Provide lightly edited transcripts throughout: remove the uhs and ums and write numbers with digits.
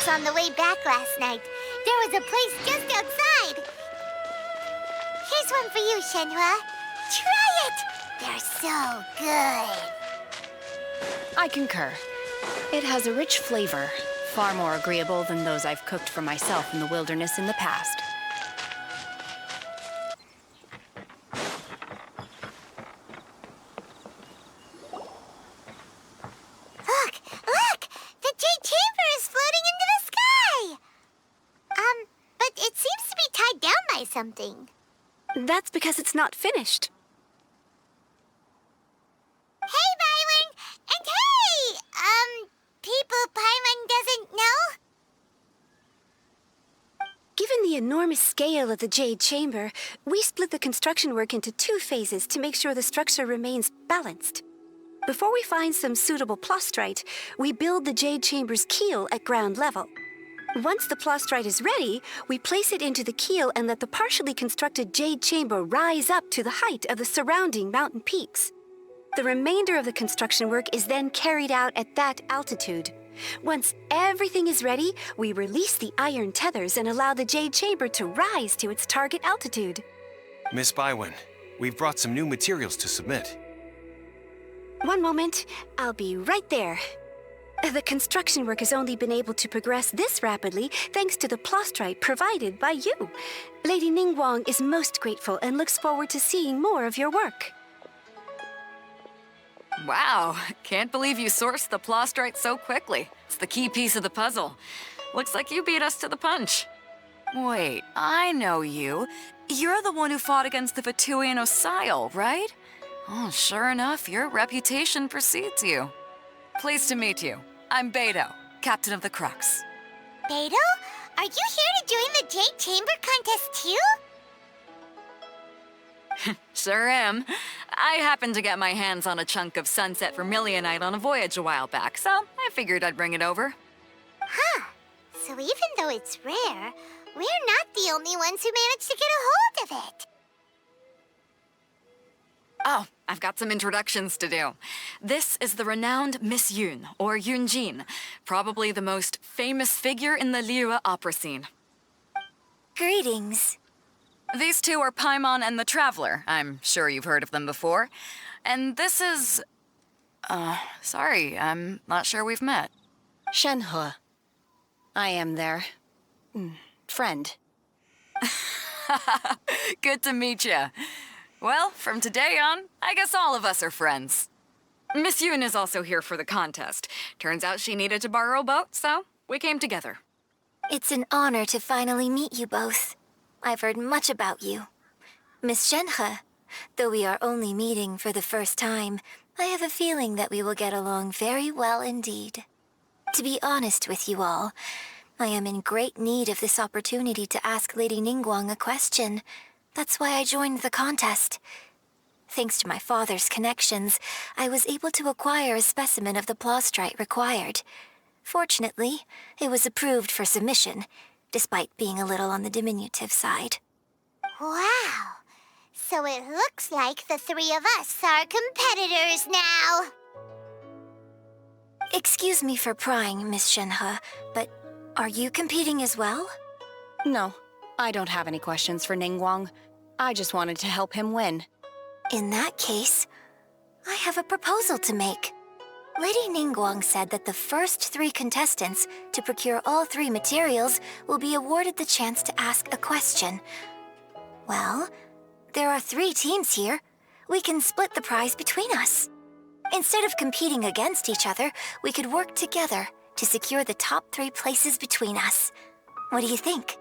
snacks on the way back last night. There was a place just outside. Here's one for you, Shenhua. Try it! They're so good. I concur. It has a rich flavor, far more agreeable than those I've cooked for myself in the wilderness in the past. Look! The Jade Chamber is floating into the sky! But it seems to be tied down by something. That's because it's not finished. Hey, Byron! And hey! People Paimon doesn't know? Given the enormous scale of the Jade Chamber, we split the construction work into 2 phases to make sure the structure remains balanced. Before we find some suitable plastrite, we build the Jade Chamber's keel at ground level. Once the plastrite is ready, we place it into the keel and let the partially constructed Jade Chamber rise up to the height of the surrounding mountain peaks. The remainder of the construction work is then carried out at that altitude. Once everything is ready, we release the iron tethers and allow the Jade Chamber to rise to its target altitude. Miss Bygones, we've brought some new materials to submit. One moment, I'll be right there. The construction work has only been able to progress this rapidly thanks to the plastrite provided by you. Lady Ningguang is most grateful and looks forward to seeing more of your work. Wow, can't believe you sourced the plastrite so quickly. It's the key piece of the puzzle. Looks like you beat us to the punch. Wait, I know you. You're the one who fought against the Vatuian Osile, right? Oh, sure enough, your reputation precedes you. Pleased to meet you. I'm Beidou, captain of the Crux. Beidou? Are you here to join the Jade Chamber contest too? Sure am. I happened to get my hands on a chunk of sunset vermilionite on a voyage a while back, so I figured I'd bring it over. Huh. So even though it's rare, we're not the only ones who managed to get a hold of it. Oh, I've got some introductions to do. This is the renowned Miss Yun, or Yunjin, probably the most famous figure in the Liyue opera scene. Greetings. These two are Paimon and the Traveler. I'm sure you've heard of them before. And this is... sorry, I'm not sure we've met. Shenhua. I am their... friend. Good to meet you. Well, from today on, I guess all of us are friends. Miss Yun is also here for the contest. Turns out she needed to borrow a boat, so we came together. It's an honor to finally meet you both. I've heard much about you. Miss Shenhe, though we are only meeting for the first time, I have a feeling that we will get along very well indeed. To be honest with you all, I am in great need of this opportunity to ask Lady Ningguang a question. That's why I joined the contest. Thanks to my father's connections, I was able to acquire a specimen of the plastrite required. Fortunately, it was approved for submission, despite being a little on the diminutive side. Wow! So it looks like the 3 of us are competitors now! Excuse me for prying, Miss Shenhe, but are you competing as well? No, I don't have any questions for Ningguang. I just wanted to help him win. In that case, I have a proposal to make. Lady Ningguang said that the first 3 contestants to procure all 3 materials will be awarded the chance to ask a question. Well, there are 3 teams here. We can split the prize between us. Instead of competing against each other, we could work together to secure the top 3 places between us. What do you think?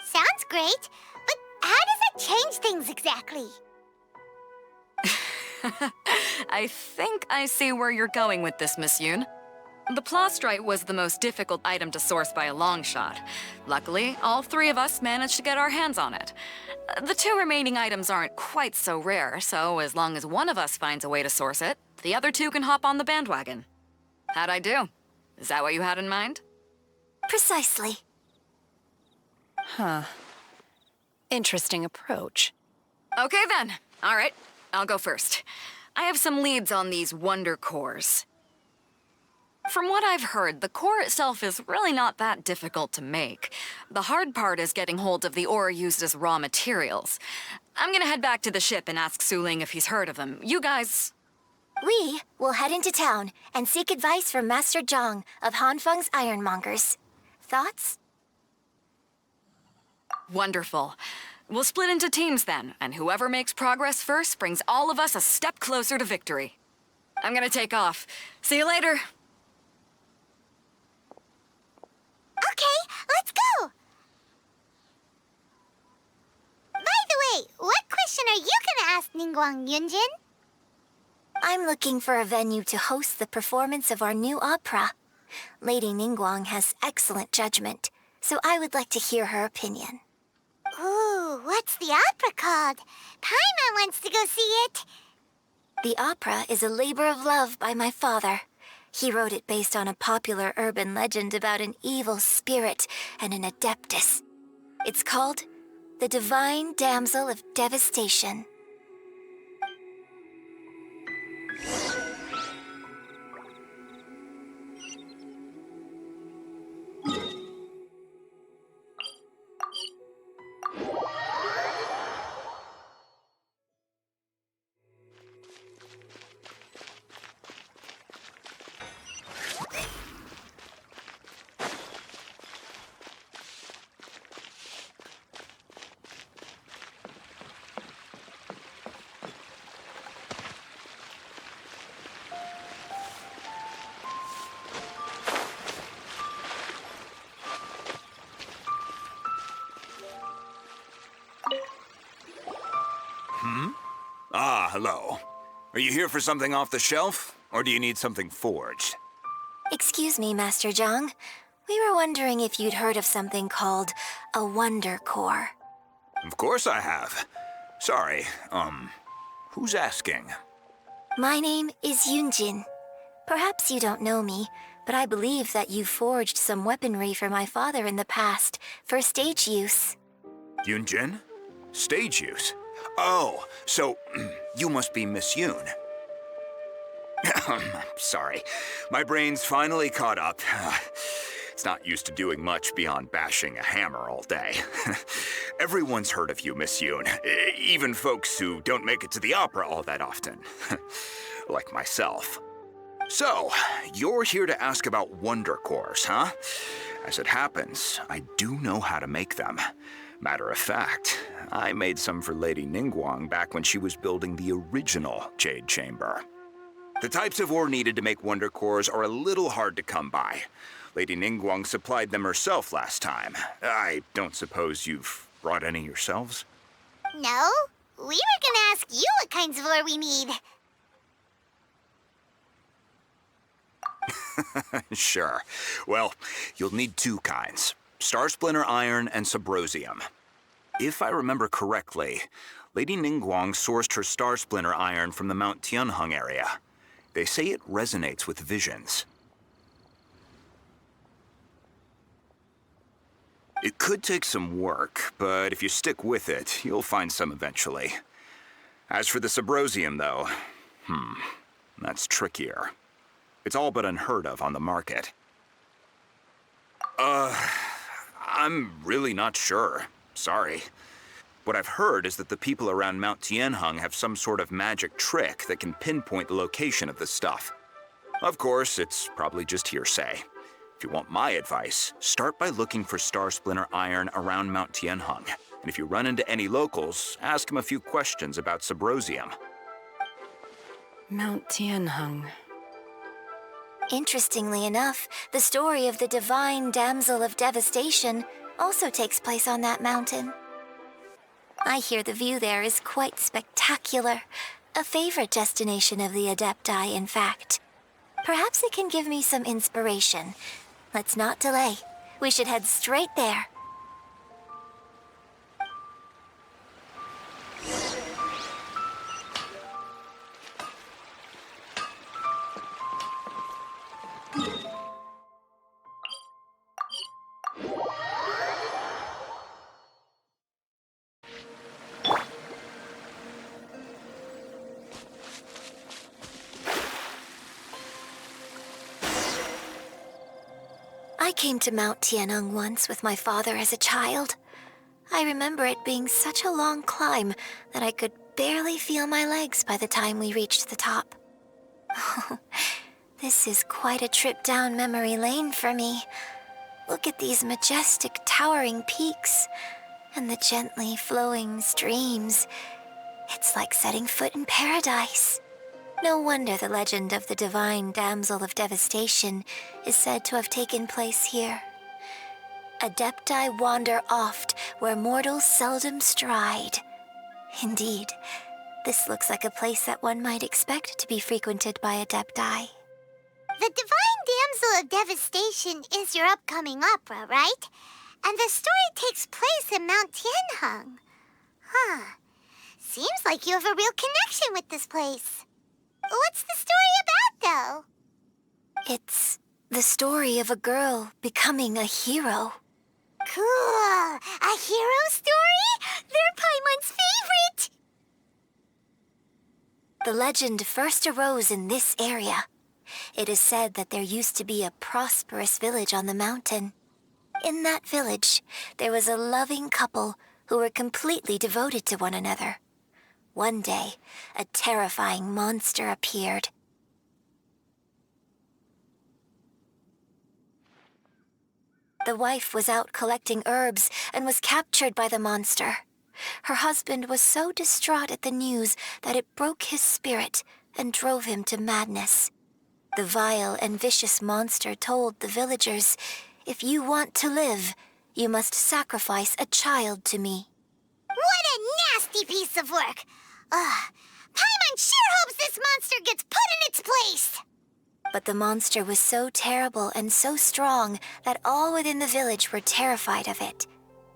Sounds great, but how does it change things exactly? I think I see where you're going with this, Miss Yun. The plastrite was the most difficult item to source by a long shot. Luckily, all 3 of us managed to get our hands on it. The 2 remaining items aren't quite so rare, so as long as one of us finds a way to source it, the other 2 can hop on the bandwagon. How'd I do? Is that what you had in mind? Precisely. Huh. Interesting approach. Okay then. All right, I'll go first. I have some leads on these wonder cores. From what I've heard, the core itself is really not that difficult to make. The hard part is getting hold of the ore used as raw materials. I'm gonna head back to the ship and ask Su Ling if he's heard of them. You guys... We will head into town and seek advice from Master Zhang of Hanfeng's Ironmongers. Thoughts? Wonderful. We'll split into teams then, and whoever makes progress first brings all of us a step closer to victory. I'm gonna take off. See you later. Okay, let's go! By the way, what question are you gonna ask Ningguang, Yunjin? I'm looking for a venue to host the performance of our new opera. Lady Ningguang has excellent judgment, so I would like to hear her opinion. Ooh, what's the opera called? Paimon wants to go see it. The opera is a labor of love by my father. He wrote it based on a popular urban legend about an evil spirit and an adeptus. It's called The Divine Damsel of Devastation. Ah, hello. Are you here for something off the shelf, or do you need something forged? Excuse me, Master Zhang. We were wondering if you'd heard of something called a Wonder Core. Of course I have. Sorry, who's asking? My name is Yunjin. Perhaps you don't know me, but I believe that you forged some weaponry for my father in the past for stage use. Yunjin? Stage use? Oh, so you must be Miss Yoon. Sorry, my brain's finally caught up. It's not used to doing much beyond bashing a hammer all day. Everyone's heard of you, Miss Yoon. Even folks who don't make it to the opera all that often. Like myself. So, you're here to ask about Wonder Cores, huh? As it happens, I do know how to make them. Matter of fact, I made some for Lady Ningguang back when she was building the original Jade Chamber. The types of ore needed to make Wonder Cores are a little hard to come by. Lady Ningguang supplied them herself last time. I don't suppose you've brought any yourselves? No, we were gonna ask you what kinds of ore we need. Sure. Well, you'll need two kinds. Starsplinter Iron and Subrosium. If I remember correctly, Lady Ningguang sourced her Starsplinter Iron from the Mount Tianheng area. They say it resonates with visions. It could take some work, but if you stick with it, you'll find some eventually. As for the Subrosium, though, that's trickier. It's all but unheard of on the market. I'm really not sure. Sorry. What I've heard is that the people around Mount Tianheng have some sort of magic trick that can pinpoint the location of the stuff. Of course, it's probably just hearsay. If you want my advice, start by looking for Starsplinter Iron around Mount Tianheng. And if you run into any locals, ask them a few questions about Subrosium. Mount Tianheng. Interestingly enough, the story of the Divine Damsel of Devastation also takes place on that mountain. I hear the view there is quite spectacular. A favorite destination of the Adepti, in fact. Perhaps it can give me some inspiration. Let's not delay. We should head straight there. came to Mount Tianheng once with my father as a child. I remember it being such a long climb that I could barely feel my legs by the time we reached the top. Oh, this is quite a trip down memory lane for me. Look at these majestic, towering peaks and the gently flowing streams. It's like setting foot in paradise. No wonder the legend of the divine damsel of devastation is said to have taken place here. Adepti wander oft where mortals seldom stride. Indeed, this looks like a place that one might expect to be frequented by Adepti. The Divine Damsel of Devastation is your upcoming opera, right? And the story takes place in Mount Tianheng. Huh. Seems like you have a real connection with this place. What's the story about, though? It's the story of a girl becoming a hero. Cool. A hero story? They're Paimon's favorite! The legend first arose in this area. It is said that there used to be a prosperous village on the mountain. In that village, there was a loving couple who were completely devoted to one another. One day, a terrifying monster appeared. The wife was out collecting herbs and was captured by the monster. Her husband was so distraught at the news that it broke his spirit and drove him to madness. The vile and vicious monster told the villagers, "If you want to live, you must sacrifice a child to me." What a nasty piece of work! Paimon sure hopes this monster gets put in its place! But the monster was so terrible and so strong that all within the village were terrified of it.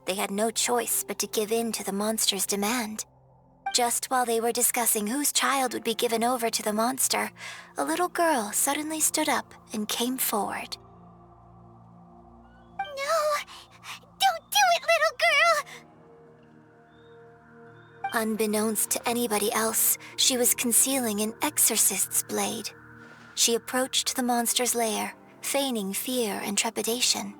They had no choice but to give in to the monster's demand. Just while they were discussing whose child would be given over to the monster, a little girl suddenly stood up and came forward. No! Don't do it, little girl! Unbeknownst to anybody else, she was concealing an exorcist's blade. She approached the monster's lair, feigning fear and trepidation.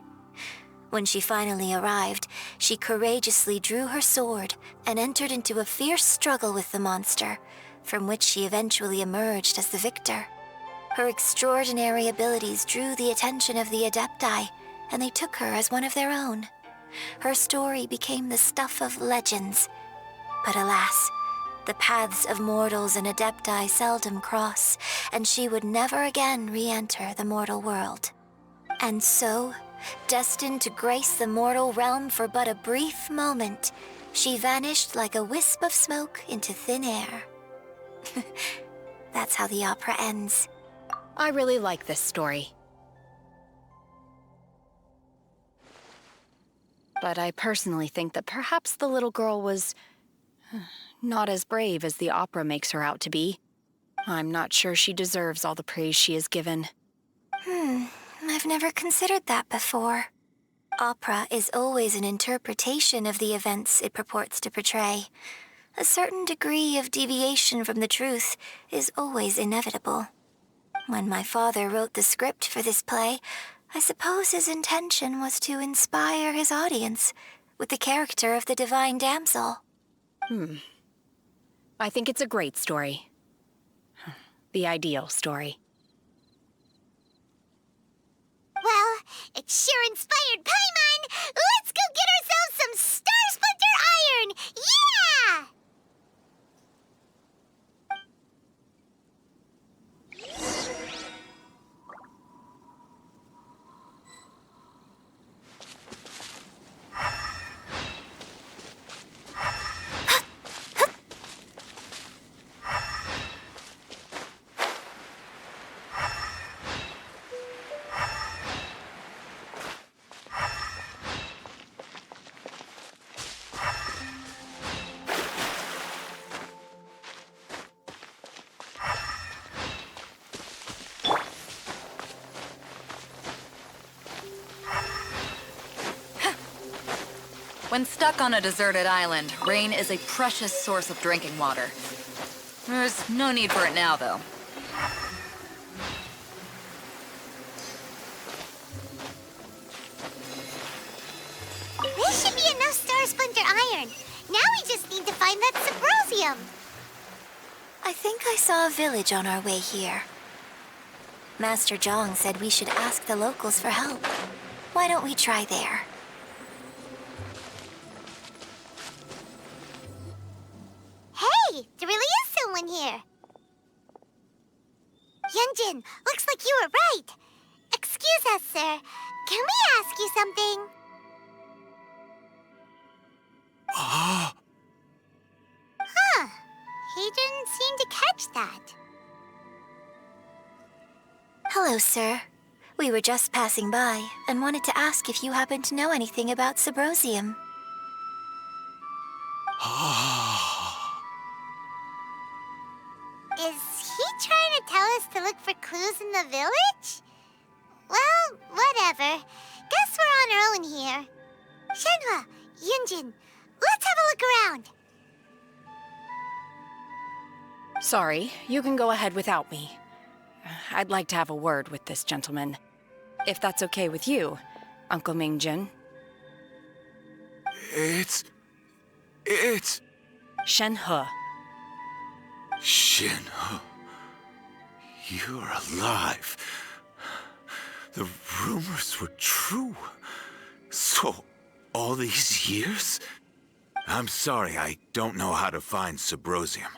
When she finally arrived, she courageously drew her sword and entered into a fierce struggle with the monster, from which she eventually emerged as the victor. Her extraordinary abilities drew the attention of the Adepti, and they took her as one of their own. Her story became the stuff of legends. But alas, the paths of mortals and Adepti seldom cross, and she would never again re-enter the mortal world. And so, destined to grace the mortal realm for but a brief moment, she vanished like a wisp of smoke into thin air. That's how the opera ends. I really like this story. But I personally think that perhaps the little girl was not as brave as the opera makes her out to be. I'm not sure she deserves all the praise she is given. I've never considered that before. Opera is always an interpretation of the events it purports to portray. A certain degree of deviation from the truth is always inevitable. When my father wrote the script for this play, I suppose his intention was to inspire his audience with the character of the divine damsel. I think it's a great story. The ideal story. Well, it sure inspired Paimon! Let's go get ourselves some Starsplinter Iron! Yeah! When stuck on a deserted island, rain is a precious source of drinking water. There's no need for it now, though. Now we just need to find that Subrosium. I think I saw a village on our way here. Master Zhang said we should ask the locals for help. Why don't we try there? Hey, there really is someone here. Yunjin, looks like you were right. Excuse us, sir. Can we ask you something? Huh. He didn't seem to catch that. Hello, sir. We were just passing by and wanted to ask if you happen to know anything about Subrosium. Is he trying to tell us to look for clues in the village? Well, whatever. Guess we're on our own here. Shenhua, Yunjin, let's have a look around. Sorry, you can go ahead without me. I'd like to have a word with this gentleman. If that's okay with you, Uncle Mingjin. It's... Shenhe. Shenhe. You're alive. The rumors were true. So, all these years? I'm sorry, I don't know how to find Subrosium,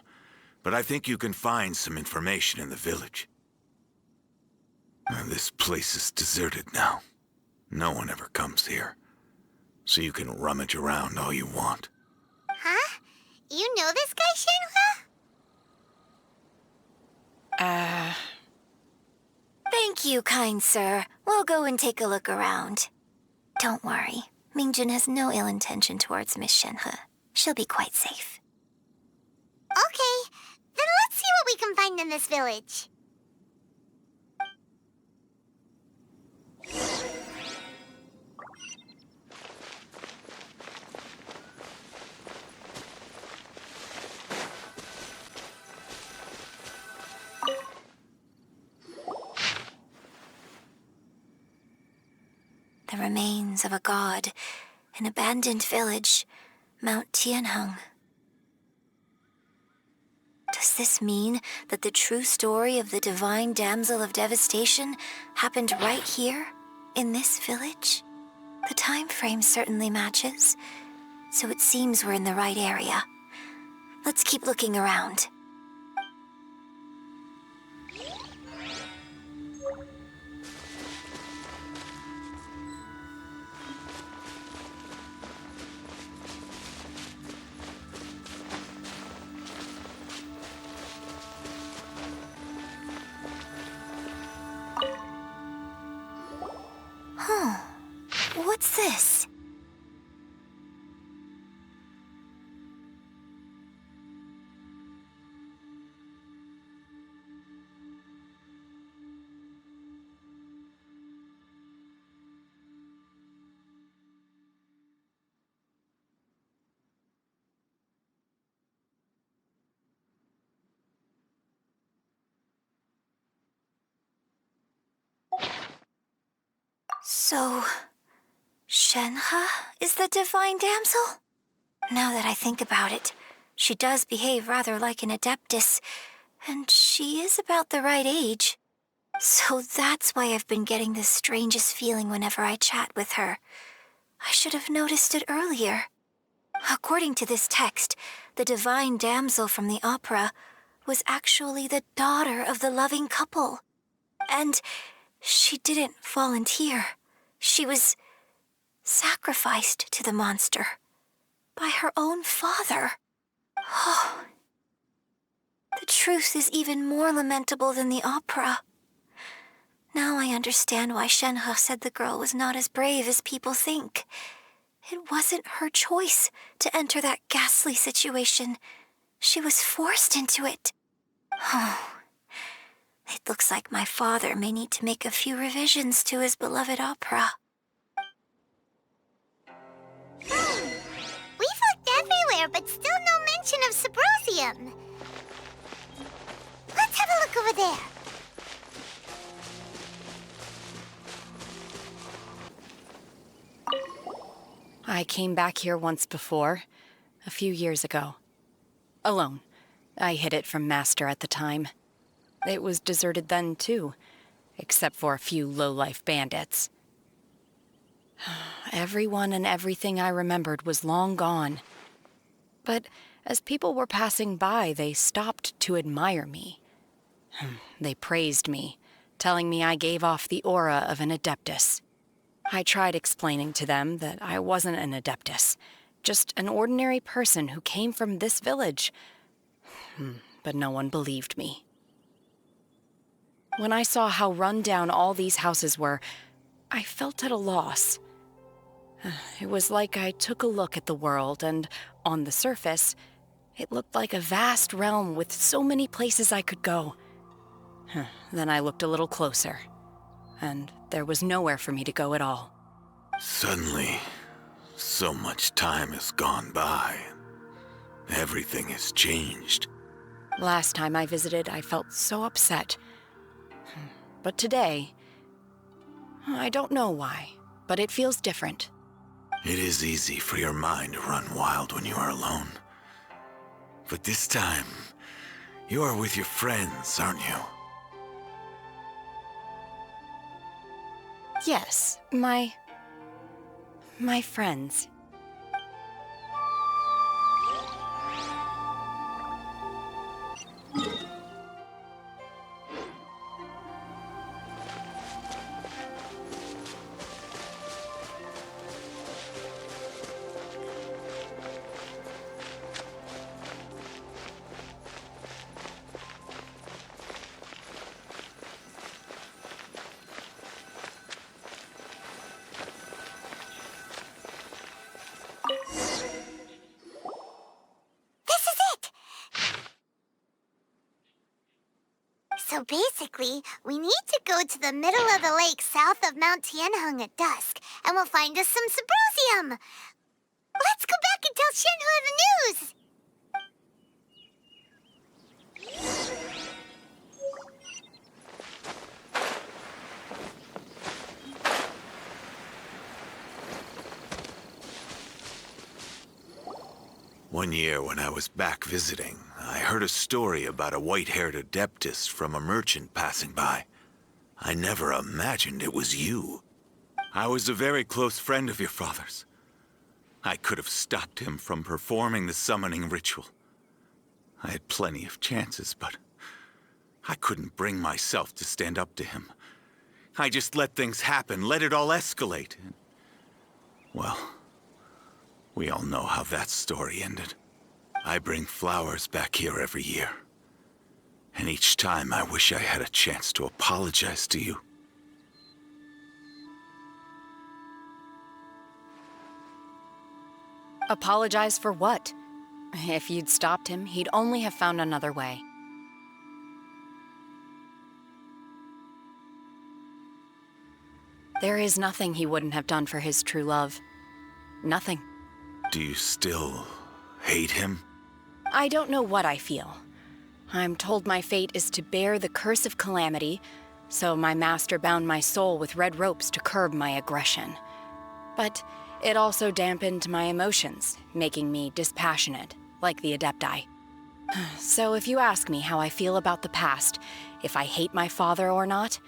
but I think you can find some information in the village. This place is deserted now. No one ever comes here. So you can rummage around all you want. Huh? You know this guy, Shenhua? Thank you, kind sir. We'll go and take a look around. Don't worry. Mingjin has no ill intention towards Miss Shenhe. She'll be quite safe. Okay, then let's see what we can find in this village. The remains of a god, an abandoned village, Mount Tianheng. Does this mean that the true story of the divine damsel of devastation happened right here, in this village? The time frame certainly matches, so it seems we're in the right area. Let's keep looking around. What's this? So, Shenhe is the divine damsel? Now that I think about it, she does behave rather like an adeptus, and she is about the right age. So that's why I've been getting the strangest feeling whenever I chat with her. I should have noticed it earlier. According to this text, the divine damsel from the opera was actually the daughter of the loving couple. And she didn't volunteer. She was sacrificed to the monster by her own father. Oh, the truth is even more lamentable than the opera. Now I understand why Shenhe said the girl was not as brave as people think. It wasn't her choice to enter that ghastly situation. She was forced into it. Oh, it looks like my father may need to make a few revisions to his beloved opera. We've looked everywhere, but still no mention of Subrosium. Let's have a look over there. I came back here once before, a few years ago. Alone. I hid it from Master at the time. It was deserted then, too, except for a few low-life bandits. Everyone and everything I remembered was long gone. But as people were passing by, they stopped to admire me. They praised me, telling me I gave off the aura of an Adeptus. I tried explaining to them that I wasn't an Adeptus, just an ordinary person who came from this village. But no one believed me. When I saw how run down all these houses were, I felt at a loss. It was like I took a look at the world, and on the surface, it looked like a vast realm with so many places I could go. Then I looked a little closer, and there was nowhere for me to go at all. Suddenly, so much time has gone by. Everything has changed. Last time I visited, I felt so upset. But today, I don't know why, but it feels different. It is easy for your mind to run wild when you are alone. But this time, you are with your friends, aren't you? Yes, my friends. So basically, we need to go to the middle of the lake south of Mount Tianheng at dusk, and we'll find us some Symposium. Let's go back and tell Shenhua the news! One year when I was back visiting, I heard a story about a white-haired Adeptus from a merchant passing by. I never imagined it was you. I was a very close friend of your father's. I could have stopped him from performing the summoning ritual. I had plenty of chances, but I couldn't bring myself to stand up to him. I just let things happen, let it all escalate. Well, we all know how that story ended. I bring flowers back here every year. And each time I wish I had a chance to apologize to you. Apologize for what? If you'd stopped him, he'd only have found another way. There is nothing he wouldn't have done for his true love. Nothing. Do you still hate him? I don't know what I feel. I'm told my fate is to bear the curse of calamity, so my master bound my soul with red ropes to curb my aggression. But it also dampened my emotions, making me dispassionate, like the Adepti. So if you ask me how I feel about the past, if I hate my father or not,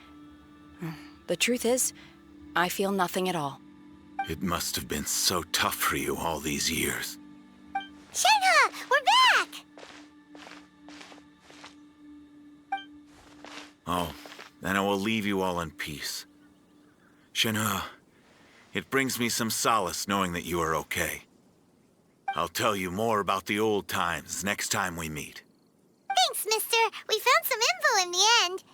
the truth is, I feel nothing at all. It must have been so tough for you all these years. Shenhua, we're back! Oh, then I will leave you all in peace. Shenhua, it brings me some solace knowing that you are okay. I'll tell you more about the old times next time we meet. Thanks, mister. We found some info in the end.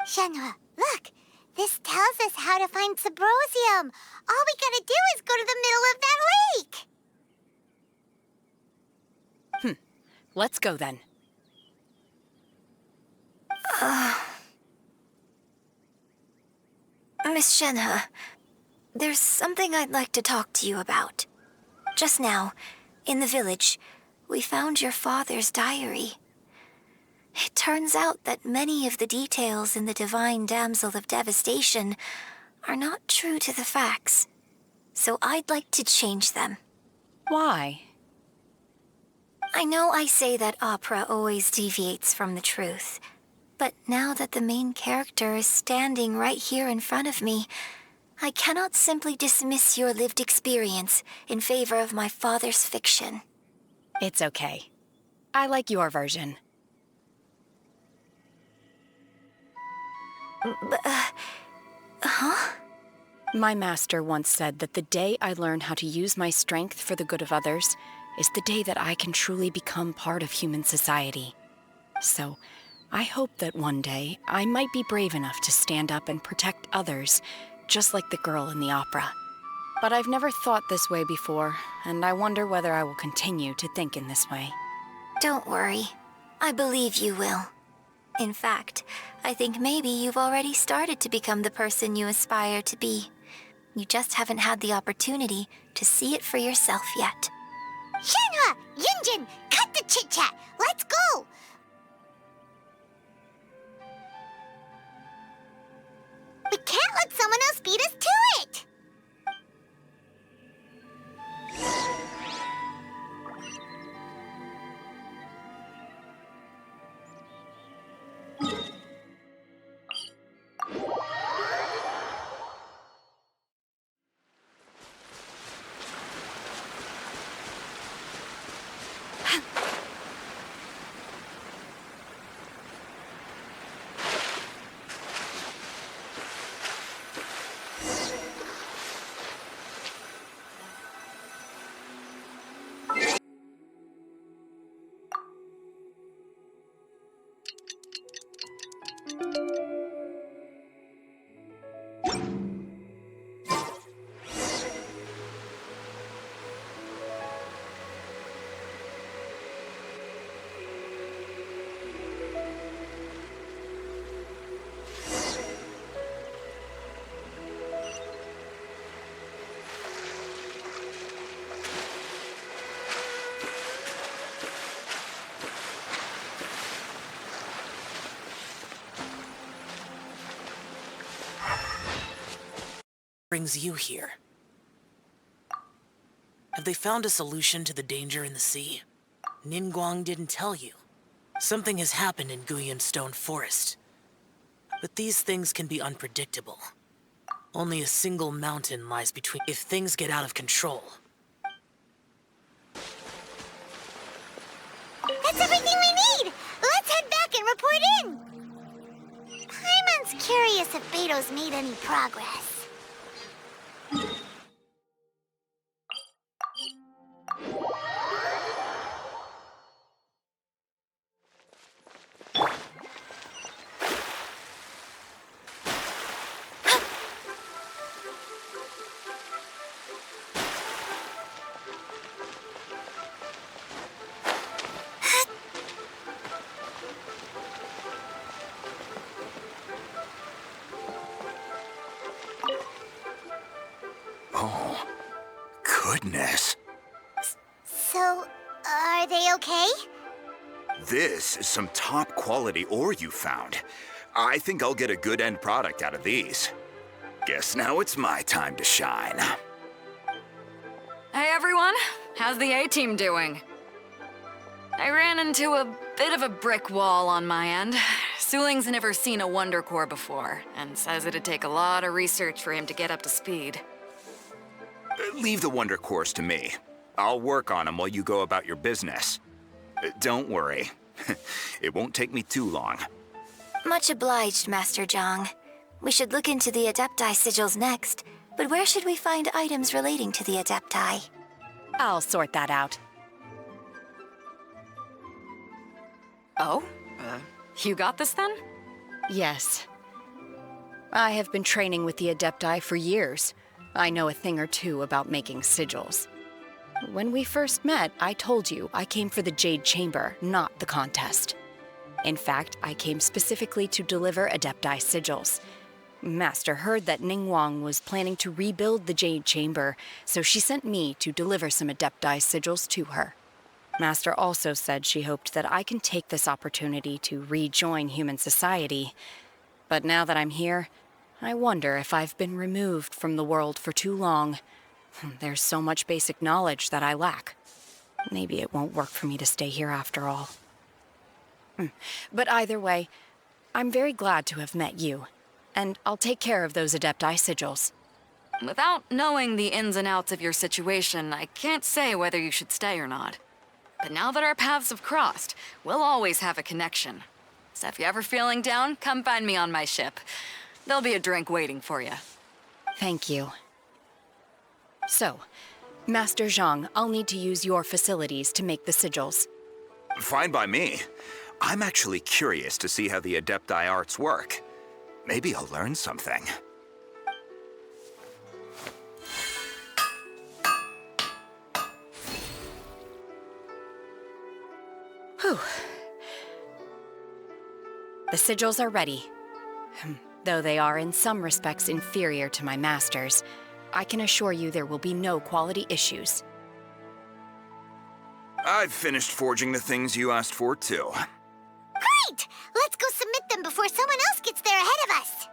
Shenhua, look! This tells us how to find Symposium. All we gotta do is go to the middle of that lake. Let's go then. Miss Shenhe, there's something I'd like to talk to you about. Just now, in the village, we found your father's diary. It turns out that many of the details in the Divine Damsel of Devastation are not true to the facts. So I'd like to change them. Why? I know I say that opera always deviates from the truth, but now that the main character is standing right here in front of me, I cannot simply dismiss your lived experience in favor of my father's fiction. It's okay. I like your version. Huh? My master once said that the day I learn how to use my strength for the good of others is the day that I can truly become part of human society. So, I hope that one day I might be brave enough to stand up and protect others, just like the girl in the opera. But I've never thought this way before, and I wonder whether I will continue to think in this way. Don't worry. I believe you will. In fact, I think maybe you've already started to become the person you aspire to be. You just haven't had the opportunity to see it for yourself yet. Shenhe! Yunjin! Cut the chit-chat! Let's go! We can't let someone else beat us to it! Brings you here? Have they found a solution to the danger in the sea? Ningguang didn't tell you. Something has happened in Guyan Stone Forest. But these things can be unpredictable. Only a single mountain lies between if things get out of control. That's everything we need! Let's head back and report in! Paimon's curious if Beto's made any progress. Oh, goodness. So, are they okay? This is some top quality ore you found. I think I'll get a good end product out of these. Guess now it's my time to shine. Hey everyone, how's the A-team doing? I ran into a bit of a brick wall on my end. Suling's never seen a Wonder Core before, and says it'd take a lot of research for him to get up to speed. Leave the Wonder Cores to me. I'll work on them while you go about your business. Don't worry. It won't take me too long. Much obliged, Master Zhang. We should look into the Adepti sigils next, but where should we find items relating to the Adepti? I'll sort that out. Oh? You got this then? Yes. I have been training with the Adepti for years. I know a thing or two about making sigils. When we first met, I told you I came for the Jade Chamber, not the contest. In fact, I came specifically to deliver Adepti sigils. Master heard that Ningguang was planning to rebuild the Jade Chamber, so she sent me to deliver some Adepti sigils to her. Master also said she hoped that I can take this opportunity to rejoin human society. But now that I'm here, I wonder if I've been removed from the world for too long. There's so much basic knowledge that I lack. Maybe it won't work for me to stay here after all. But either way, I'm very glad to have met you, and I'll take care of those Adepti sigils. Without knowing the ins and outs of your situation, I can't say whether you should stay or not. But now that our paths have crossed, we'll always have a connection. So if you're ever feeling down, come find me on my ship. There'll be a drink waiting for you. Thank you. So, Master Zhang, I'll need to use your facilities to make the sigils. Fine by me. I'm actually curious to see how the Adepti arts work. Maybe I'll learn something. Whew. The sigils are ready. Though they are in some respects inferior to my master's, I can assure you there will be no quality issues. I've finished forging the things you asked for, too. Great! Let's go submit them before someone else gets there ahead of us.